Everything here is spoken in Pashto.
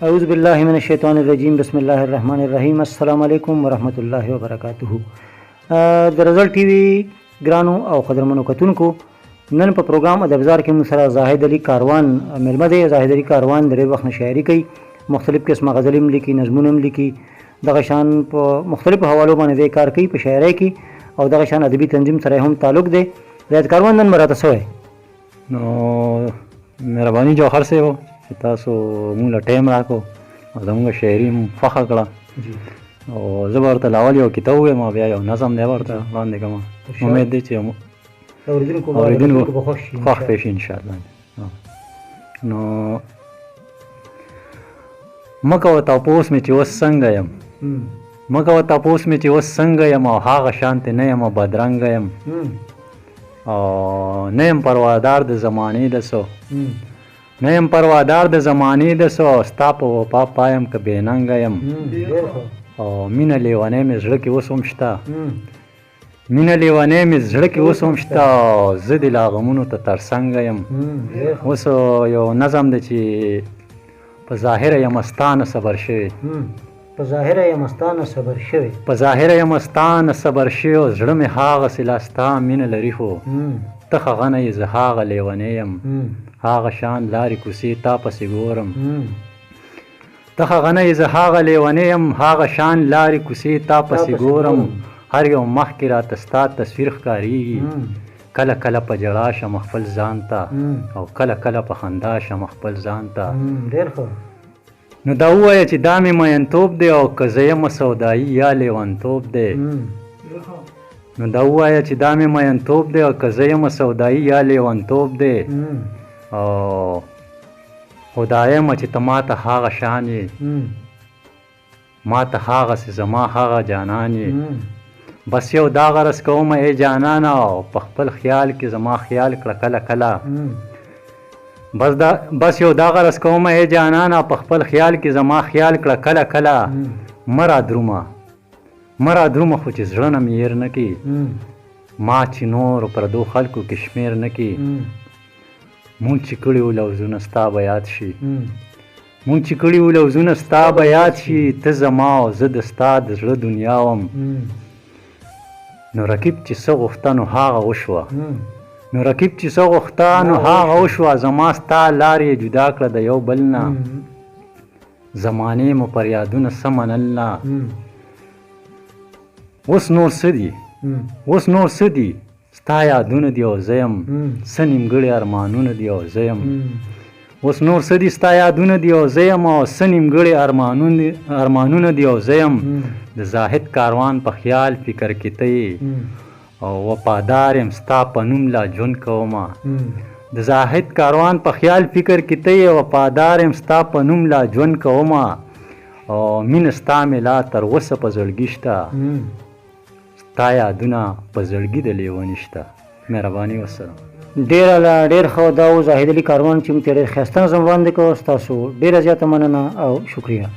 اعوذ بالله من الشیطان الرجیم بسم الله الرحمن الرحیم السلام علیکم ورحمۃ اللہ وبرکاتہ. د رزلټ ټي وي ګرانو او قدرمنو کتونکو، نن په پروګرام ادبزار کې موږ سره زاهد علي کاروان ملمه دی. زاهد علي کاروان درې وخت شاعري کوي، مختلف قسمه غزل هم لیکي، نظمونه هم لیکي، دغه شان په مختلفو حوالو باندې دی کار کوي په شاعرۍ کې، او دغه شان ادبي تنظیم سره هم تعلق دی. زاهد کاروان نن مراته سوی نو مهرباني جوهر صاحب چې تاسو مونږ له ټایم راکو او زموږ شاعري مو خوښه کړه، او زه به ورته لاول یو کتاب ووایم او بیا یو نظم دی ورته وړاندې کوم. امید دی چې اورېدونکو خوښ پې شي انشاءالله. نو مه کوه تپوس مې چې اوس څنګه یم، مه کوه تپوس مې چې اوس څنګه یم، او هغه شانتې نه یم بدرنګه یم، او نه یم پروادار د زمانې د سو، نه یم پروادار د زمانې د سو، ستا په وفا پایم که بې ننګه یم، او مینه لیونۍ مې زړه کې اوس هم شته، مینه لیونۍ مې زړه کې اوس هم شته، او زه دې لا غمونو ته ترڅنګه یم. اوس یو نظم دی چې په ظاهره یم استانه صبر شوی، په ظاهره یم استانه صبر شوی، په ظاهره یم استانه صبر شوی، او زړه مې هاغسې لا ستا مینه لري، خو ته هغه نه یې زه هغه لیونی یم، هغه شان لارې کوڅې تا پسې ګورم، ته هغه نه یې زه هغه لیونی یم، هغه شان لارې کوڅې تا پسې ګورم، هر یو مخ کې راته ستا تصویر ښکارېږي، کله کله په ژړا شم خپل ځان ته، او کله کله په خندا شم خپل ځان ته. ډېر ښه. نو دا ووایه چې دا مې مینتوب دی، او که زه یم سودایي یا لیونتوب دی، نو دا ووایه چې دا مې مینتوب دی، او که زه یم سودایي یا لیونتوب دی، او خدایم چې ته ما ته هغه شان یې، ما ته هغسې زما هغه جانان یې، بس یو دا غرض کومه ای جانانه، او په خپل خیال کې زما خیال کړه کله کله، بس یو دا غرض کومه ای جانانه، په خپل خیال کې زما خیال کړه کله کله، مه را درومه مه را درومه، خو چې زړه نه مې هېر نه کړي، ما چې نورو پردو خلکو کې شمېر نه کړي، مونږ چې کړي وو لفظونه ستا به یاد شي، مونږ چې کړي وو لفظونه ستا به یاد شي، ته زما او زه د ستا د زړه دنیا وم، نو رقیب چې څه غوښته نو هغه وشوه، نو رقیب چې څه غوښته نو هغه وشوه، زما ستا لارې جدا کړه د یو بل نه، زمانې مو پر یادونه څه منل نه، اوس نور څه دي، اوس نور څه دي، ستا یادونه دي او زه یم، څه نیمګړي ارمانونه دي او زه یم، اوس نور څه دي، ستا یادونه دي او زه یم، او څه نیمګړي ارمانونه دي او زه یم، د زاهد کاروان په خیال فکر کې ته یې، او وفادار یم ستا په نوم لا ژوند کومه، د زاهد کاروان په خیال فکر کې ته یې، وفادار یم ستا په نوم لا ژوند کومه، او مینه ستا مې لا تر اوسه په زړګي شته، ستا یادونه په زړګي د لیوني شته. مهرباني وسره. ډېر ښه. دا و زاهد علي کاروان چې موږ ته ډېر ښایسته نظم وړاندې کړو. ستاسو ډېره زیاته مننه او شکریه.